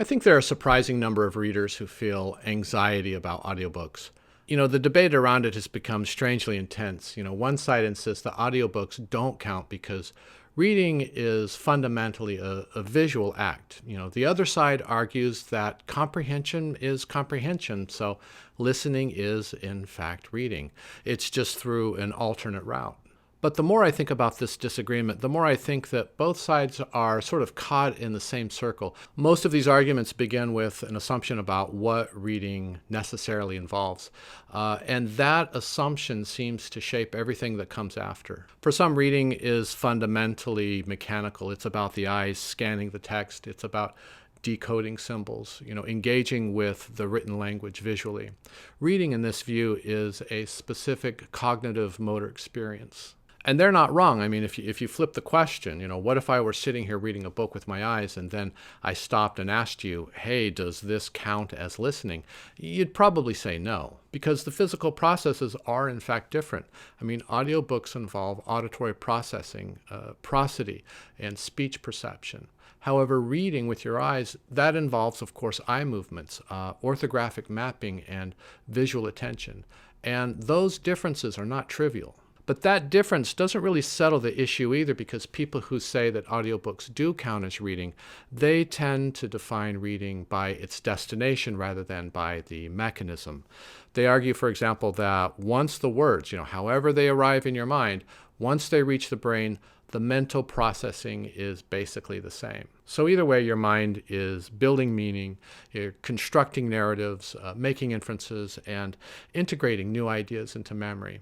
I think there are a surprising number of readers who feel anxiety about audiobooks. The debate around it has become strangely intense. One side insists that audiobooks don't count because reading is fundamentally a visual act. The other side argues that comprehension is comprehension, so listening is, in fact, reading. It's just through an alternate route. But the more I think about this disagreement, the more I think that both sides are sort of caught in the same circle. Most of these arguments begin with an assumption about what reading necessarily involves. And that assumption seems to shape everything that comes after. For some, reading is fundamentally mechanical. It's about the eyes scanning the text. It's about decoding symbols, engaging with the written language visually. Reading, in this view, is a specific cognitive motor experience. And they're not wrong. I mean, if you flip the question, what if I were sitting here reading a book with my eyes and then I stopped and asked you, hey, does this count as listening? You'd probably say no, because the physical processes are in fact different. I mean, audiobooks involve auditory processing, prosody, and speech perception. However, reading with your eyes, that involves, of course, eye movements, orthographic mapping, and visual attention. And those differences are not trivial. But that difference doesn't really settle the issue either, because people who say that audiobooks do count as reading, they tend to define reading by its destination rather than by the mechanism. They argue, for example, that once the words, however they arrive in your mind, once they reach the brain, the mental processing is basically the same. So either way, your mind is building meaning, you're constructing narratives, making inferences, and integrating new ideas into memory.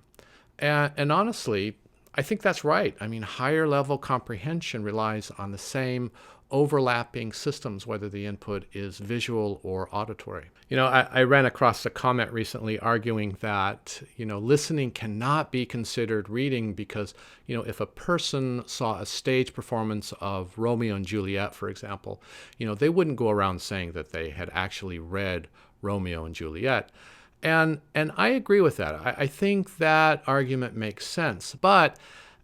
And honestly, I think that's right. I mean, higher level comprehension relies on the same overlapping systems, whether the input is visual or auditory. I ran across a comment recently arguing that, listening cannot be considered reading because, if a person saw a stage performance of Romeo and Juliet, for example, they wouldn't go around saying that they had actually read Romeo and Juliet. And I agree with that. I think that argument makes sense. But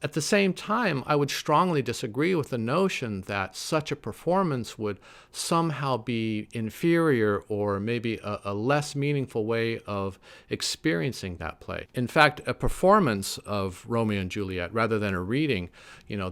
at the same time, I would strongly disagree with the notion that such a performance would somehow be inferior or maybe a less meaningful way of experiencing that play. In fact, a performance of Romeo and Juliet rather than a reading,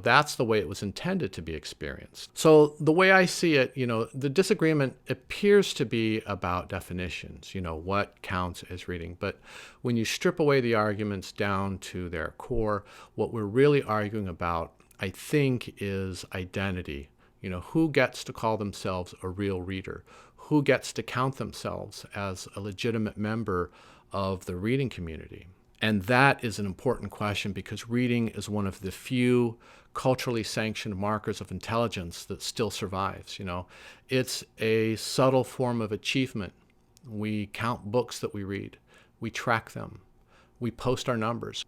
that's the way it was intended to be experienced. So the way I see it, the disagreement appears to be about definitions, what counts as reading. But when you strip away the arguments down to their core, what we're really arguing about, I think, is identity. Who gets to call themselves a real reader? Who gets to count themselves as a legitimate member of the reading community? And that is an important question because reading is one of the few culturally sanctioned markers of intelligence that still survives. It's a subtle form of achievement. We count books that we read. We track them. We post our numbers.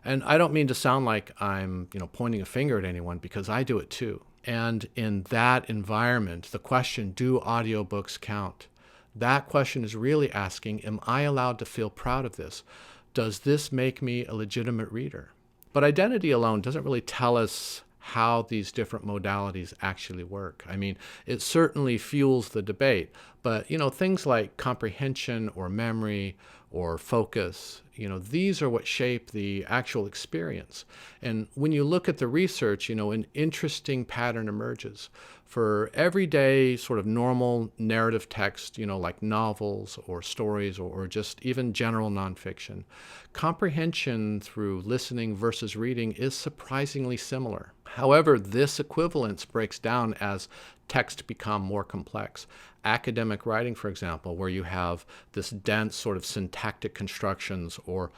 And I don't mean to sound like I'm, pointing a finger at anyone, because I do it too. And in that environment, the question, do audiobooks count? That question is really asking, am I allowed to feel proud of this? Does this make me a legitimate reader? But identity alone doesn't really tell us how these different modalities actually work. I mean, it certainly fuels the debate, but things like comprehension or memory or focus, these are what shape the actual experience. And when you look at the research, an interesting pattern emerges. For everyday sort of normal narrative text, like novels or stories or just even general nonfiction, comprehension through listening versus reading is surprisingly similar. However, this equivalence breaks down as text become more complex. Academic writing, for example, where you have this dense sort of syntactic constructions or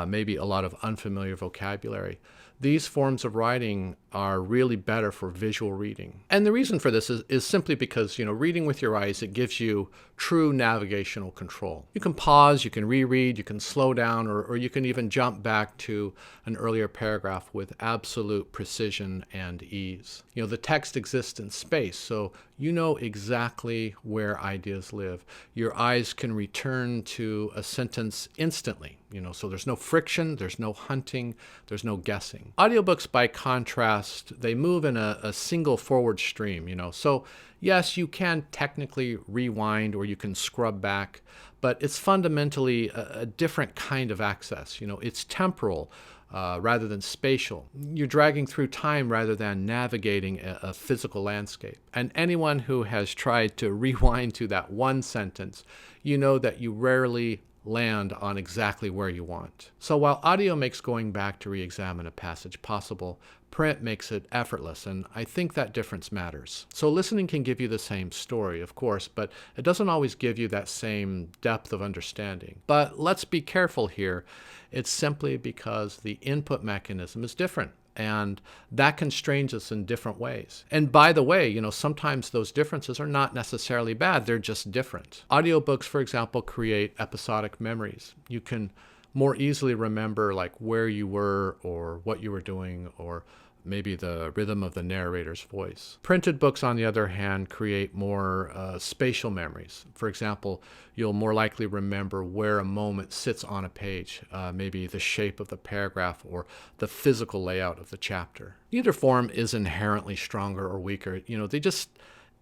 maybe a lot of unfamiliar vocabulary. These forms of writing are really better for visual reading. And the reason for this is simply because, reading with your eyes, it gives you true navigational control. You can pause, you can reread, you can slow down, or you can even jump back to an earlier paragraph with absolute precision and ease. The text exists in space, so you know exactly where ideas live. Your eyes can return to a sentence instantly, so there's no friction, there's no hunting, there's no guessing. Audiobooks, by contrast, they move in a single forward stream, so yes, you can technically rewind or you can scrub back, but it's fundamentally a different kind of access. It's temporal rather than spatial. You're dragging through time rather than navigating a physical landscape. And anyone who has tried to rewind to that one sentence, you know that you rarely land on exactly where you want. So while audio makes going back to re-examine a passage possible, print makes it effortless, and I think that difference matters. So listening can give you the same story, of course, but it doesn't always give you that same depth of understanding. But let's be careful here. It's simply because the input mechanism is different, and that constrains us in different ways. And by the way, sometimes those differences are not necessarily bad, they're just different. Audiobooks, for example, create episodic memories. You can more easily remember like where you were or what you were doing, or maybe the rhythm of the narrator's voice. Printed books, on the other hand, create more spatial memories. For example, you'll more likely remember where a moment sits on a page, maybe the shape of the paragraph or the physical layout of the chapter. Neither form is inherently stronger or weaker. They just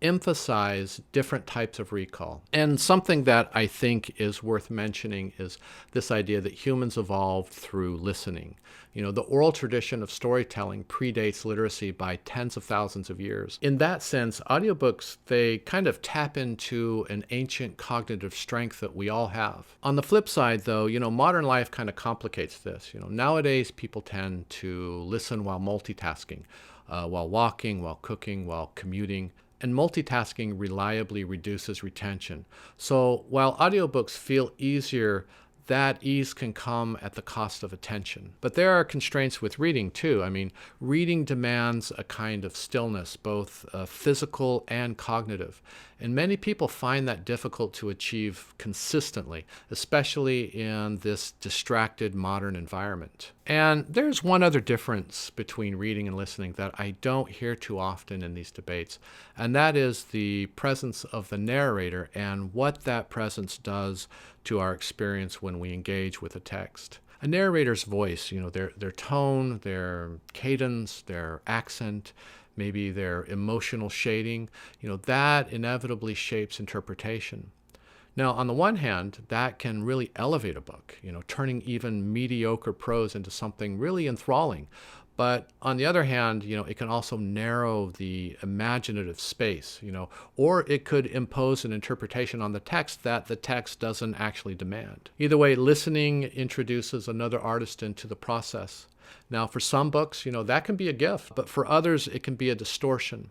emphasize different types of recall. And something that I think is worth mentioning is this idea that humans evolved through listening. The oral tradition of storytelling predates literacy by tens of thousands of years. In that sense, audiobooks, they kind of tap into an ancient cognitive strength that we all have. On the flip side, though, modern life kind of complicates this. Nowadays, people tend to listen while multitasking, while walking, while cooking, while commuting. And multitasking reliably reduces retention. So while audiobooks feel easier, that ease can come at the cost of attention. But there are constraints with reading too. Reading demands a kind of stillness, both physical and cognitive. And many people find that difficult to achieve consistently, especially in this distracted modern environment. And there's one other difference between reading and listening that I don't hear too often in these debates, and that is the presence of the narrator and what that presence does to our experience when we engage with a text. A narrator's voice, their tone, their cadence, their accent, maybe their emotional shading, that inevitably shapes interpretation. Now, on the one hand, that can really elevate a book, turning even mediocre prose into something really enthralling. But on the other hand, it can also narrow the imaginative space, or it could impose an interpretation on the text that the text doesn't actually demand. Either way, listening introduces another artist into the process. Now, for some books, that can be a gift, but for others, it can be a distortion.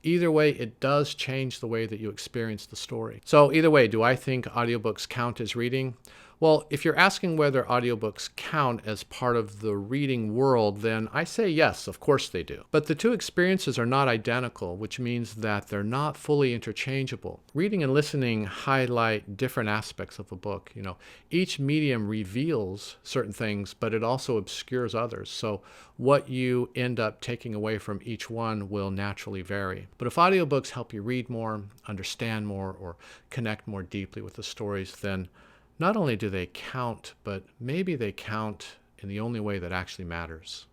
Either way, it does change the way that you experience the story. So either way, do I think audiobooks count as reading? Well, if you're asking whether audiobooks count as part of the reading world, then I say yes, of course they do. But the two experiences are not identical, which means that they're not fully interchangeable. Reading and listening highlight different aspects of a book. Each medium reveals certain things, but it also obscures others. So what you end up taking away from each one will naturally vary. But if audiobooks help you read more, understand more, or connect more deeply with the stories, then not only do they count, but maybe they count in the only way that actually matters.